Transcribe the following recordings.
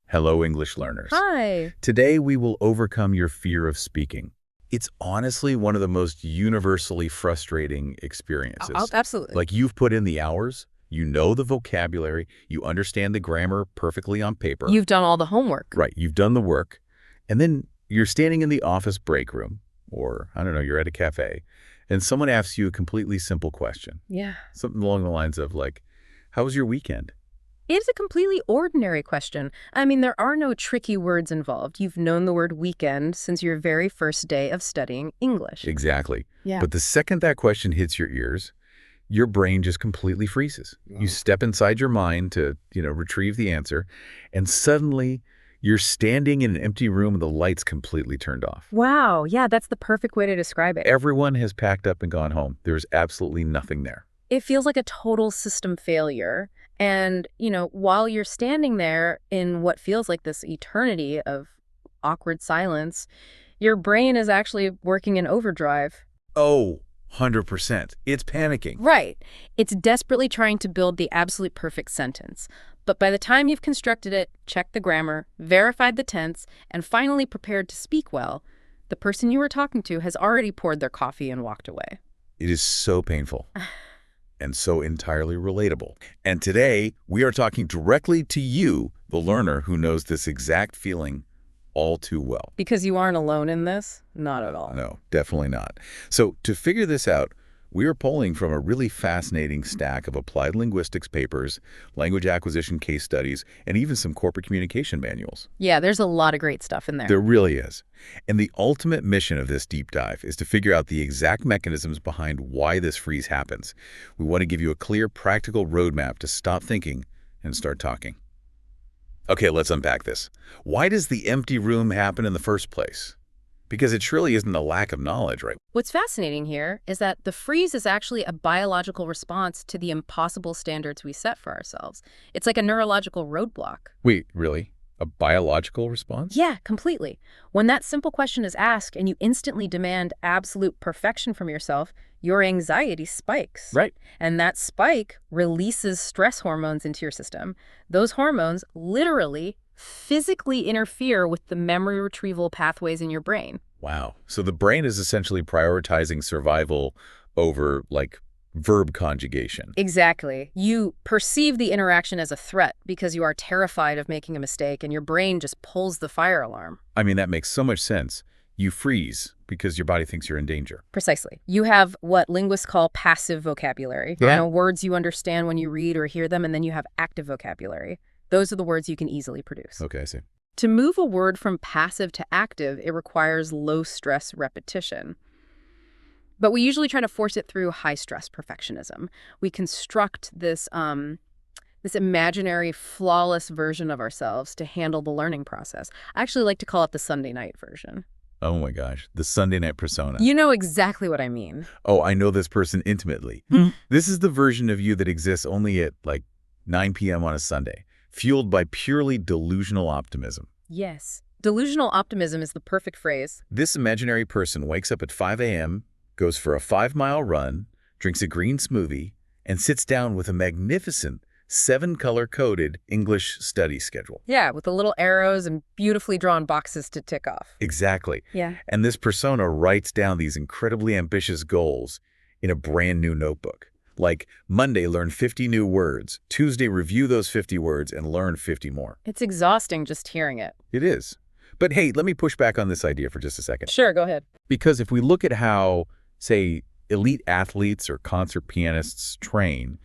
Hello, English learners. Hi. Today, we will overcome your fear of speaking. It's honestly one of the most universally frustrating experiences. Absolutely. Like, you've put in the hours, you know the vocabulary, you understand the grammar perfectly on paper. You've done all the homework. Right, you've done the work. And then you're standing in the office break room, or, I don't know, you're at a cafe, and someone asks you a completely simple question. Yeah. Something along the lines of, like, how was your weekend? It's a completely ordinary question. I mean, there are no tricky words involved. You've known the word weekend since your very first day of studying English. Exactly. Yeah. But the second that question hits your ears, your brain just completely freezes. You step inside your mind to, retrieve the answer, and suddenly you're standing in an empty room and the lights completely turned off. Wow. Yeah, that's the perfect way to describe it. Everyone has packed up and gone home. There's absolutely nothing there. It feels like a total system failure. And, while you're standing there in what feels like this eternity of awkward silence, your brain is actually working in overdrive. Oh, 100%. It's panicking. Right. It's desperately trying to build the absolute perfect sentence. But by the time you've constructed it, checked the grammar, verified the tense, and finally prepared to speak well, the person you were talking to has already poured their coffee and walked away. It is so painful. And so entirely relatable. And today, we are talking directly to you, the learner who knows this exact feeling all too well. Because you aren't alone in this? Not at all. No, definitely not. So to figure this out, we are pulling from a really fascinating stack of applied linguistics papers, language acquisition case studies, and even some corporate communication manuals. Yeah, there's a lot of great stuff in there. There really is. And the ultimate mission of this deep dive is to figure out the exact mechanisms behind why this freeze happens. We want to give you a clear, practical roadmap to stop thinking and start talking. Okay, let's unpack this. Why does the empty room happen in the first place? Because it surely isn't a lack of knowledge, right? What's fascinating here is that the freeze is actually a biological response to the impossible standards we set for ourselves. It's like a neurological roadblock. Wait, really? A biological response? Yeah, completely. When that simple question is asked and you instantly demand absolute perfection from yourself, your anxiety spikes. Right. And that spike releases stress hormones into your system. Those hormones literally physically interfere with the memory retrieval pathways in your brain. Wow. So the brain is essentially prioritizing survival over, verb conjugation. Exactly. You perceive the interaction as a threat because you are terrified of making a mistake, and your brain just pulls the fire alarm. I mean, that makes so much sense. You freeze because your body thinks you're in danger. Precisely. You have what linguists call passive vocabulary. Words you understand when you read or hear them, and then you have active vocabulary. Those are the words you can easily produce. Okay, I see. To move a word from passive to active, it requires low-stress repetition. But we usually try to force it through high-stress perfectionism. We construct this imaginary, flawless version of ourselves to handle the learning process. I actually like to call it the Sunday night version. Oh my gosh, the Sunday night persona. You know exactly what I mean. Oh, I know this person intimately. This is the version of you that exists only at 9 p.m. on a Sunday, fueled by purely delusional optimism. Yes. Delusional optimism is the perfect phrase. This imaginary person wakes up at 5 a.m., goes for a 5-mile run, drinks a green smoothie, and sits down with a magnificent 7-color-coded English study schedule. Yeah, with the little arrows and beautifully drawn boxes to tick off. Exactly. Yeah. And this persona writes down these incredibly ambitious goals in a brand new notebook. Like, Monday, learn 50 new words. Tuesday, review those 50 words and learn 50 more. It's exhausting just hearing it. It is. But hey, let me push back on this idea for just a second. Sure, go ahead. Because if we look at how, say, elite athletes or concert pianists train,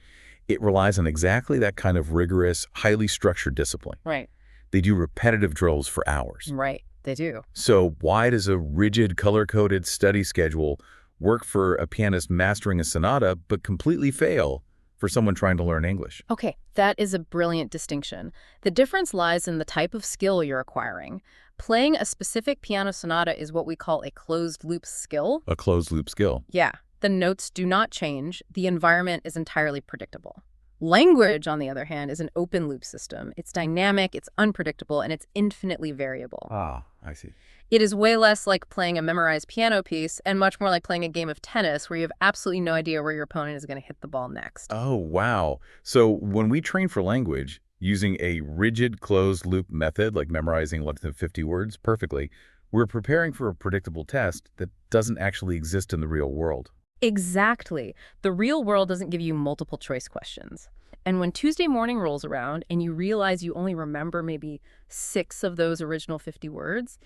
it relies on exactly that kind of rigorous, highly structured discipline. Right. They do repetitive drills for hours. Right, they do. So why does a rigid, color-coded study schedule work for a pianist mastering a sonata, but completely fail for someone trying to learn English? Okay, that is a brilliant distinction. The difference lies in the type of skill you're acquiring. Playing a specific piano sonata is what we call a closed-loop skill. A closed-loop skill. Yeah. The notes do not change. The environment is entirely predictable. Language, on the other hand, is an open-loop system. It's dynamic, it's unpredictable, and it's infinitely variable. Ah, I see. It is way less like playing a memorized piano piece and much more like playing a game of tennis where you have absolutely no idea where your opponent is going to hit the ball next. Oh, wow. So when we train for language, Using a rigid closed-loop method, like memorizing less than 50 words perfectly, we're preparing for a predictable test that doesn't actually exist in the real world. Exactly. The real world doesn't give you multiple choice questions. And when Tuesday morning rolls around and you realize you only remember maybe 6 of those original 50 words,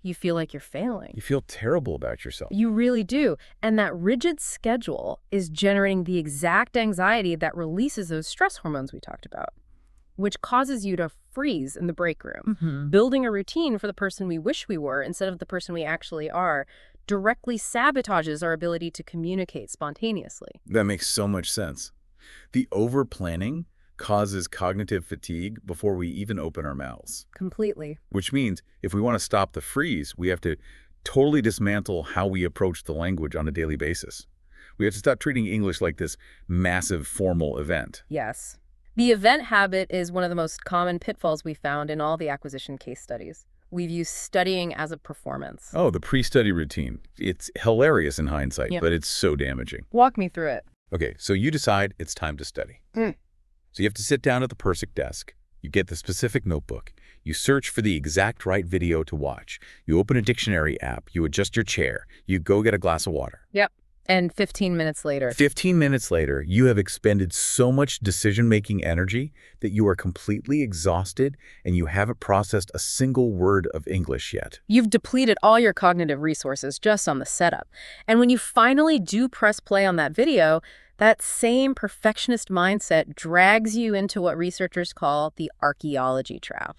you feel like you're failing. You feel terrible about yourself. You really do. And that rigid schedule is generating the exact anxiety that releases those stress hormones we talked about, which causes you to freeze in the break room. Building a routine for the person we wish we were instead of the person we actually are directly sabotages our ability to communicate spontaneously. That makes so much sense. The over-planning causes cognitive fatigue before we even open our mouths. Completely. Which means if we want to stop the freeze, we have to totally dismantle how we approach the language on a daily basis. We have to stop treating English like this massive formal event. Yes. The event habit is one of the most common pitfalls we found in all the acquisition case studies. We've used studying as a performance. Oh, the pre-study routine. It's hilarious in hindsight, Yep. but it's so damaging. Walk me through it. Okay, so you decide it's time to study. So you have to sit down at the perfect desk. You get the specific notebook. You search for the exact right video to watch. You open a dictionary app. You adjust your chair. You go get a glass of water. Yep. And 15 minutes later. 15 minutes later, you have expended so much decision-making energy that you are completely exhausted and you haven't processed a single word of English yet. You've depleted all your cognitive resources just on the setup. And when you finally do press play on that video, that same perfectionist mindset drags you into what researchers call the archaeology trap.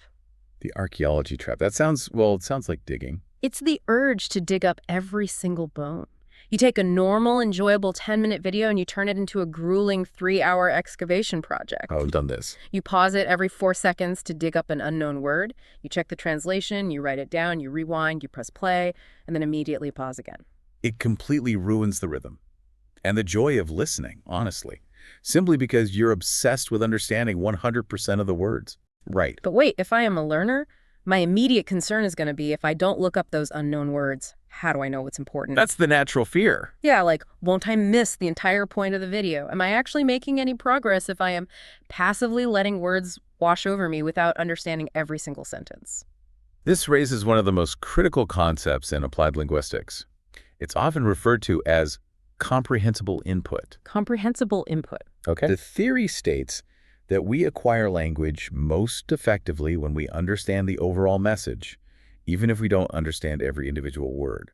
The archaeology trap. That sounds, well, it sounds like digging. It's the urge to dig up every single bone. You take a normal, enjoyable 10-minute video and you turn it into a grueling 3-hour excavation project. Oh, I've done this. You pause it every 4 seconds to dig up an unknown word. You check the translation, you write it down, you rewind, you press play, and then immediately pause again. It completely ruins the rhythm and the joy of listening, honestly, simply because you're obsessed with understanding 100% of the words. Right. But wait, if I am a learner, my immediate concern is going to be if I don't look up those unknown words, how do I know what's important? That's the natural fear. Yeah, like, won't I miss the entire point of the video? Am I actually making any progress if I am passively letting words wash over me without understanding every single sentence? This raises one of the most critical concepts in applied linguistics. It's often referred to as comprehensible input. Comprehensible input. Okay. The theory states that we acquire language most effectively when we understand the overall message, even if we don't understand every individual word.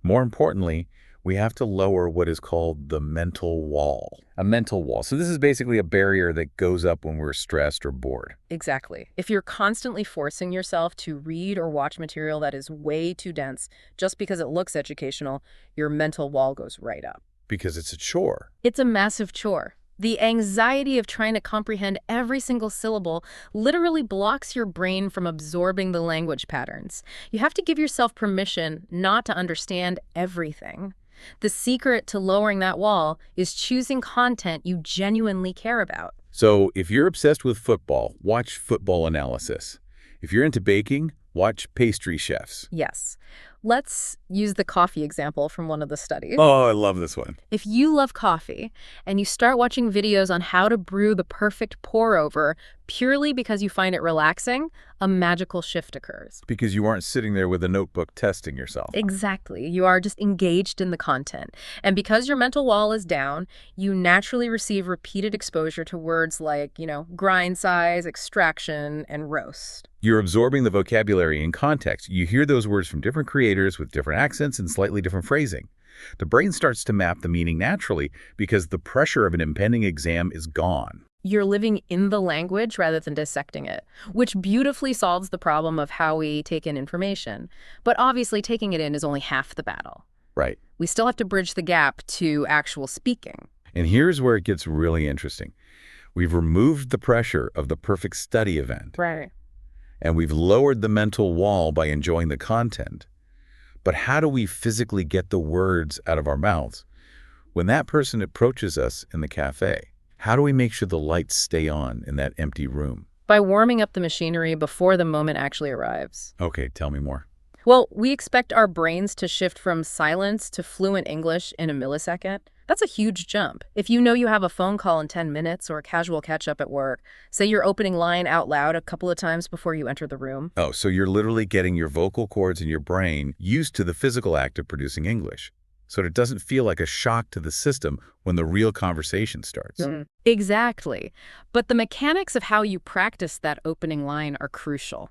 More importantly, we have to lower what is called the mental wall. A mental wall. So this is basically a barrier that goes up when we're stressed or bored. Exactly. If you're constantly forcing yourself to read or watch material that is way too dense just because it looks educational, your mental wall goes right up. Because it's a chore. It's a massive chore. The anxiety of trying to comprehend every single syllable literally blocks your brain from absorbing the language patterns. You have to give yourself permission not to understand everything. The secret to lowering that wall is choosing content you genuinely care about. So if you're obsessed with football, watch football analysis. If you're into baking, watch pastry chefs. Yes. Let's use the coffee example from one of the studies. Oh, I love this one. If you love coffee and you start watching videos on how to brew the perfect pour-over purely because you find it relaxing, a magical shift occurs. Because you aren't sitting there with a notebook testing yourself. Exactly. You are just engaged in the content. And because your mental wall is down, you naturally receive repeated exposure to words like, grind size, extraction, and roast. You're absorbing the vocabulary in context. You hear those words from different creators with different accents and slightly different phrasing. The brain starts to map the meaning naturally because the pressure of an impending exam is gone. You're living in the language rather than dissecting it, which beautifully solves the problem of how we take in information. But obviously, taking it in is only half the battle. Right. We still have to bridge the gap to actual speaking. And here's where it gets really interesting. We've removed the pressure of the perfect study event. Right. And we've lowered the mental wall by enjoying the content. But how do we physically get the words out of our mouths? When that person approaches us in the cafe, how do we make sure the lights stay on in that empty room? By warming up the machinery before the moment actually arrives. Okay, tell me more. Well, we expect our brains to shift from silence to fluent English in a millisecond. That's a huge jump. If you know you have a phone call in 10 minutes or a casual catch-up at work, say your opening line out loud a couple of times before you enter the room. Oh, so you're literally getting your vocal cords in your brain used to the physical act of producing English, so it doesn't feel like a shock to the system when the real conversation starts. Exactly. But the mechanics of how you practice that opening line are crucial.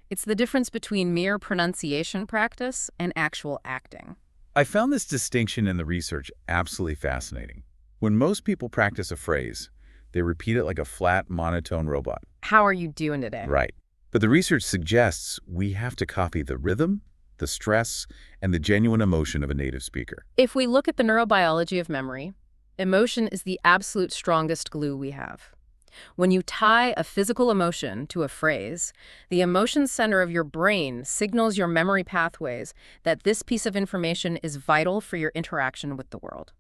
It's the difference between mere pronunciation practice and actual acting. I found this distinction in the research absolutely fascinating. When most people practice a phrase, they repeat it like a flat, monotone robot. How are you doing today? Right. But the research suggests we have to copy the rhythm, the stress, and the genuine emotion of a native speaker. If we look at the neurobiology of memory, emotion is the absolute strongest glue we have. When you tie a physical emotion to a phrase, the emotion center of your brain signals your memory pathways that this piece of information is vital for your interaction with the world.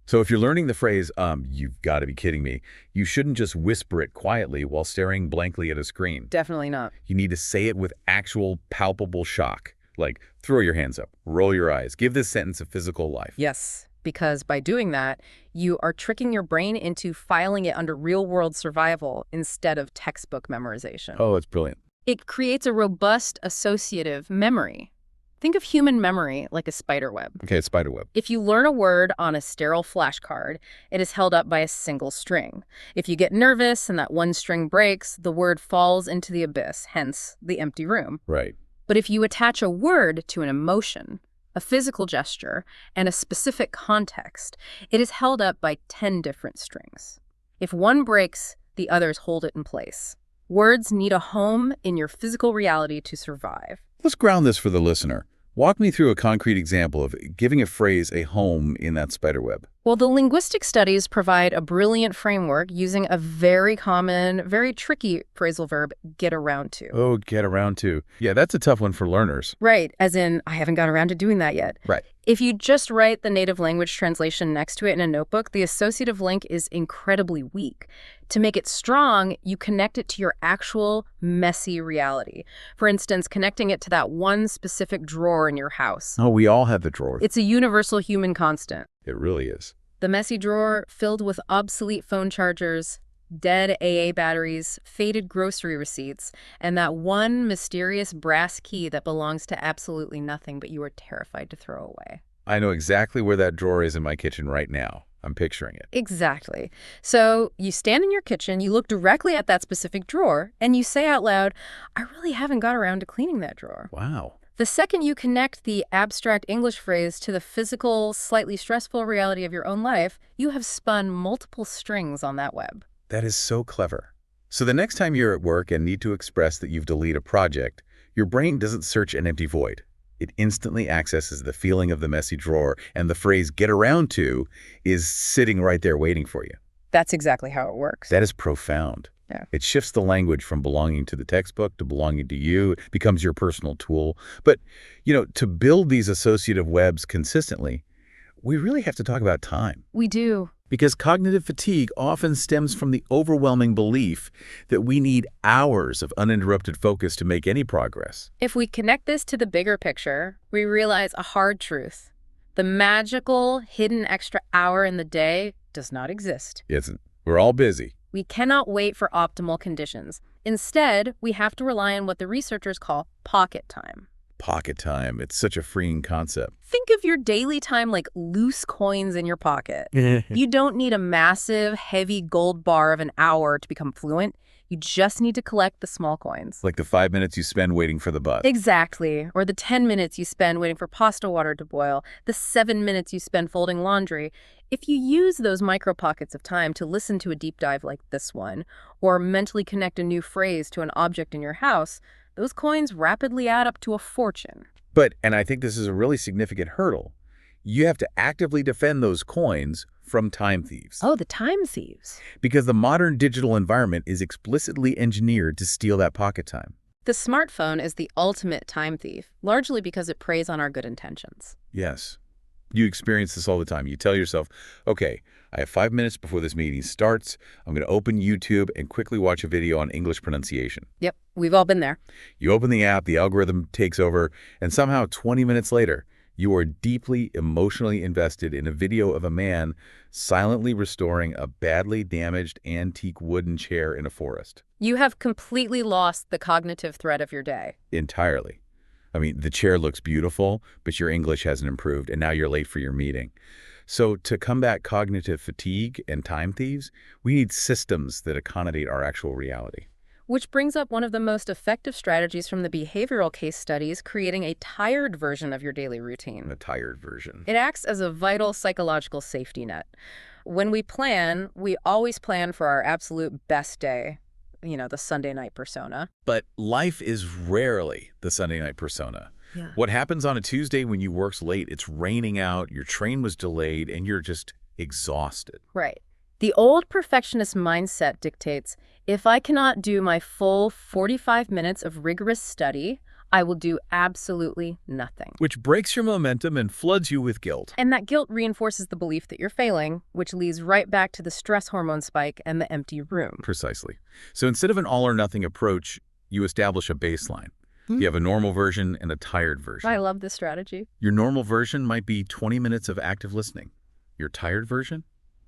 So if you're learning the phrase, you've got to be kidding me, you shouldn't just whisper it quietly while staring blankly at a screen. Definitely not. You need to say it with actual, palpable shock. Like, throw your hands up, roll your eyes, give this sentence a physical life. Yes, because by doing that, you are tricking your brain into filing it under real-world survival instead of textbook memorization. Oh, it's brilliant. It creates a robust associative memory. Think of human memory like a spider web. Okay, it's spiderweb. If you learn a word on a sterile flashcard, it is held up by a single string. If you get nervous and that one string breaks, the word falls into the abyss, hence the empty room. Right. But if you attach a word to an emotion, a physical gesture, and a specific context, it is held up by 10 different strings. If one breaks, the others hold it in place. Words need a home in your physical reality to survive. Let's ground this for the listener. Walk me through a concrete example of giving a phrase a home in that spiderweb. Well, the linguistic studies provide a brilliant framework using a very common, very tricky phrasal verb, get around to. Oh, get around to. Yeah, that's a tough one for learners. Right, as in, I haven't got around to doing that yet. Right. If you just write the native language translation next to it in a notebook, the associative link is incredibly weak. To make it strong, you connect it to your actual messy reality. For instance, connecting it to that one specific drawer in your house. Oh, we all have the drawer. It's a universal human constant. It really is. The messy drawer filled with obsolete phone chargers, dead AA batteries, faded grocery receipts, and that one mysterious brass key that belongs to absolutely nothing but you are terrified to throw away. I know exactly where that drawer is in my kitchen right now. I'm picturing it. Exactly. So you stand in your kitchen, you look directly at that specific drawer, and you say out loud, I really haven't got around to cleaning that drawer. Wow. The second you connect the abstract English phrase to the physical, slightly stressful reality of your own life, you have spun multiple strings on that web. That is so clever. So the next time you're at work and need to express that you've deleted a project, your brain doesn't search an empty void. It instantly accesses the feeling of the messy drawer, and the phrase get around to is sitting right there waiting for you. That's exactly how it works. That is profound. Yeah. It shifts the language from belonging to the textbook to belonging to you. It becomes your personal tool. But, to build these associative webs consistently, we really have to talk about time. We do. Because cognitive fatigue often stems from the overwhelming belief that we need hours of uninterrupted focus to make any progress. If we connect this to the bigger picture, we realize a hard truth. The magical, hidden extra hour in the day does not exist. We're all busy. We cannot wait for optimal conditions. Instead, we have to rely on what the researchers call pocket time. Pocket time. It's such a freeing concept. Think of your daily time like loose coins in your pocket. You don't need a massive, heavy gold bar of an hour to become fluent. You just need to collect the small coins. Like the 5 minutes you spend waiting for the bus. Exactly. Or the 10 minutes you spend waiting for pasta water to boil. The 7 minutes you spend folding laundry. If you use those micro pockets of time to listen to a deep dive like this one, or mentally connect a new phrase to an object in your house, those coins rapidly add up to a fortune. And I think this is a really significant hurdle, you have to actively defend those coins from time thieves. Oh, the time thieves. Because the modern digital environment is explicitly engineered to steal that pocket time. The smartphone is the ultimate time thief, largely because it preys on our good intentions. Yes. You experience this all the time. You tell yourself, okay, I have 5 minutes before this meeting starts. I'm going to open YouTube and quickly watch a video on English pronunciation. Yep, we've all been there. You open the app, the algorithm takes over, and somehow 20 minutes later, You are deeply emotionally invested in a video of a man silently restoring a badly damaged antique wooden chair in a forest. You have completely lost the cognitive thread of your day. Entirely. I mean, the chair looks beautiful, but your English hasn't improved, and now you're late for your meeting. So to combat cognitive fatigue and time thieves, we need systems that accommodate our actual reality. Which brings up one of the most effective strategies from the behavioral case studies, creating a tired version of your daily routine. A tired version. It acts as a vital psychological safety net. When we plan, we always plan for our absolute best day, the Sunday night persona. But life is rarely the Sunday night persona. Yeah. What happens on a Tuesday when you work late, it's raining out, your train was delayed, and you're just exhausted. Right. The old perfectionist mindset dictates, if I cannot do my full 45 minutes of rigorous study, I will do absolutely nothing. Which breaks your momentum and floods you with guilt. And that guilt reinforces the belief that you're failing, which leads right back to the stress hormone spike and the empty room. Precisely. So instead of an all-or-nothing approach, you establish a baseline. You have a normal version and a tired version. I love this strategy. Your normal version might be 20 minutes of active listening. Your tired version?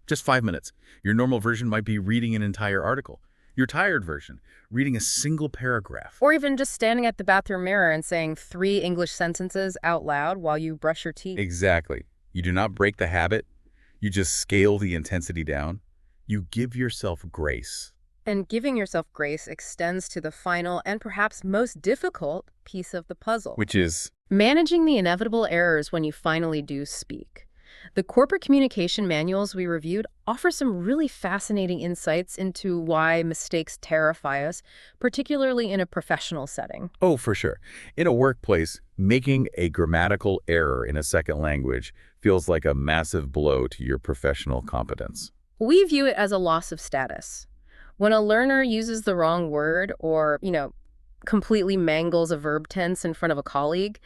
Just 5 minutes. Your normal version might be reading an entire article. Your tired version, reading a single paragraph. Or even just standing at the bathroom mirror and saying 3 English sentences out loud while you brush your teeth. Exactly. You do not break the habit. You just scale the intensity down. You give yourself grace. And giving yourself grace extends to the final and perhaps most difficult piece of the puzzle. Which is? Managing the inevitable errors when you finally do speak. The corporate communication manuals we reviewed offer some really fascinating insights into why mistakes terrify us, particularly in a professional setting. Oh, for sure. In a workplace, making a grammatical error in a second language feels like a massive blow to your professional competence. We view it as a loss of status. When a learner uses the wrong word or, completely mangles a verb tense in front of a colleague,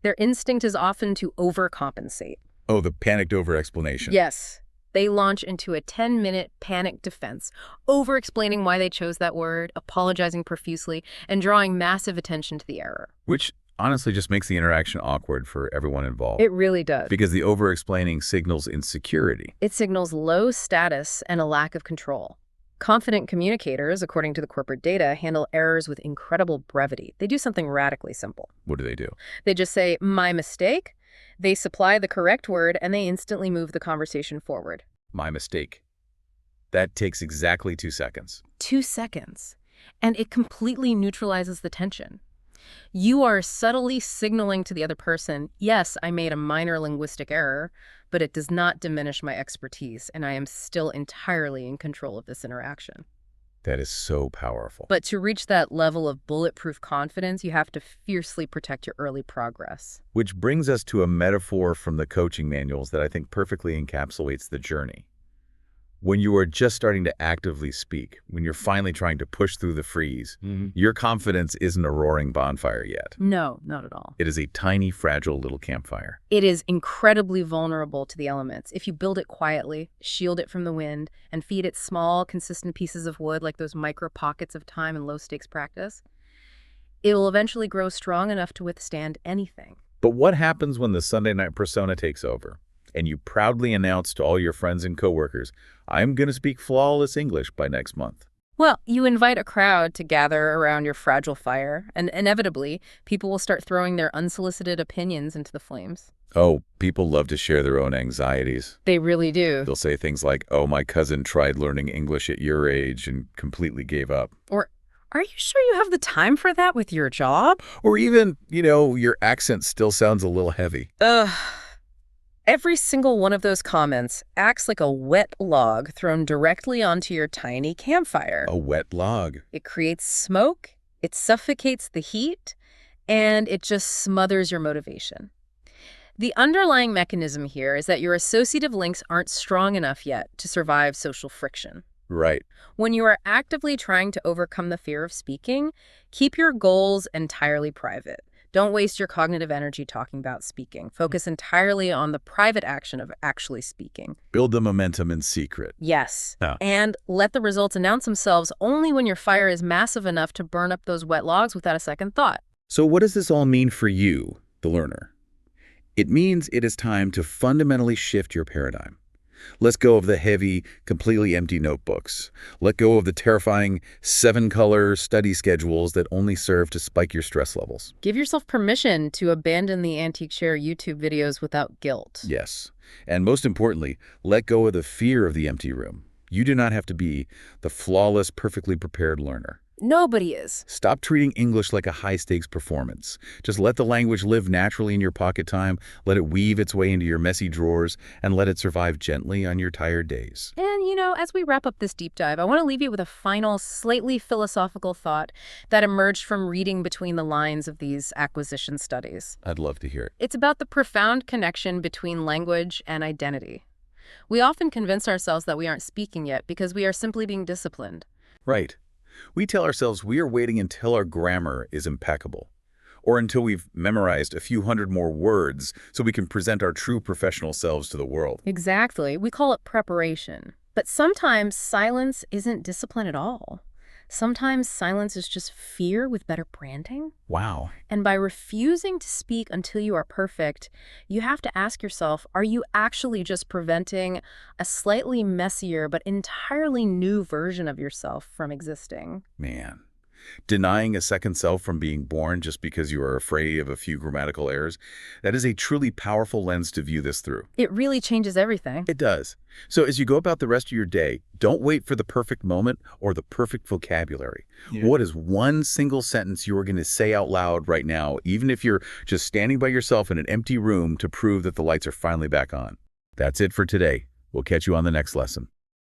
their instinct is often to overcompensate. Oh, the panicked over-explanation. Yes. They launch into a 10-minute panic defense, over-explaining why they chose that word, apologizing profusely, and drawing massive attention to the error. Which honestly just makes the interaction awkward for everyone involved. It really does. Because the over-explaining signals insecurity. It signals low status and a lack of control. Confident communicators, according to the corporate data, handle errors with incredible brevity. They do something radically simple. What do? They just say, my mistake. They supply the correct word, and they instantly move the conversation forward. My mistake. That takes exactly 2 seconds. 2 seconds. And it completely neutralizes the tension. You are subtly signaling to the other person, yes, I made a minor linguistic error, but it does not diminish my expertise, and I am still entirely in control of this interaction. That is so powerful. But to reach that level of bulletproof confidence, you have to fiercely protect your early progress. Which brings us to a metaphor from the coaching manuals that I think perfectly encapsulates the journey. When you are just starting to actively speak, when you're finally trying to push through the freeze, your confidence isn't a roaring bonfire yet. No, not at all. It is a tiny, fragile little campfire. It is incredibly vulnerable to the elements. If you build it quietly, shield it from the wind, and feed it small, consistent pieces of wood like those micro pockets of time and low-stakes practice, it will eventually grow strong enough to withstand anything. But what happens when the Sunday night persona takes over? And you proudly announce to all your friends and coworkers, I'm going to speak flawless English by next month. Well, you invite a crowd to gather around your fragile fire, and inevitably, people will start throwing their unsolicited opinions into the flames. Oh, people love to share their own anxieties. They really do. They'll say things like, oh, my cousin tried learning English at your age and completely gave up. Or, are you sure you have the time for that with your job? Or even, your accent still sounds a little heavy. Ugh. Every single one of those comments acts like a wet log thrown directly onto your tiny campfire. A wet log. It creates smoke, it suffocates the heat, and it just smothers your motivation. The underlying mechanism here is that your associative links aren't strong enough yet to survive social friction. Right. When you are actively trying to overcome the fear of speaking, keep your goals entirely private. Don't waste your cognitive energy talking about speaking. Focus entirely on the private action of actually speaking. Build the momentum in secret. Yes. Oh. And let the results announce themselves only when your fire is massive enough to burn up those wet logs without a second thought. So what does this all mean for you, the learner? It means it is time to fundamentally shift your paradigm. Let's go of the heavy, completely empty notebooks. Let go of the terrifying 7-color study schedules that only serve to spike your stress levels. Give yourself permission to abandon the antique chair YouTube videos without guilt. Yes. And most importantly, let go of the fear of the empty room. You do not have to be the flawless, perfectly prepared learner. Nobody is. Stop treating English like a high-stakes performance. Just let the language live naturally in your pocket time, let it weave its way into your messy drawers, and let it survive gently on your tired days. And, as we wrap up this deep dive, I want to leave you with a final, slightly philosophical thought that emerged from reading between the lines of these acquisition studies. I'd love to hear it. It's about the profound connection between language and identity. We often convince ourselves that we aren't speaking yet because we are simply being disciplined. Right. We tell ourselves we are waiting until our grammar is impeccable, or until we've memorized a few hundred more words so we can present our true professional selves to the world. Exactly. We call it preparation. But sometimes silence isn't discipline at all. Sometimes silence is just fear with better branding. Wow. And by refusing to speak until you are perfect, you have to ask yourself, are you actually just preventing a slightly messier but entirely new version of yourself from existing? Man. Denying a second self from being born just because you are afraid of a few grammatical errors, that is a truly powerful lens to view this through. It really changes everything. It does. So as you go about the rest of your day, don't wait for the perfect moment or the perfect vocabulary. Yeah. What is one single sentence you are going to say out loud right now, even if you're just standing by yourself in an empty room to prove that the lights are finally back on? That's it for today. We'll catch you on the next lesson.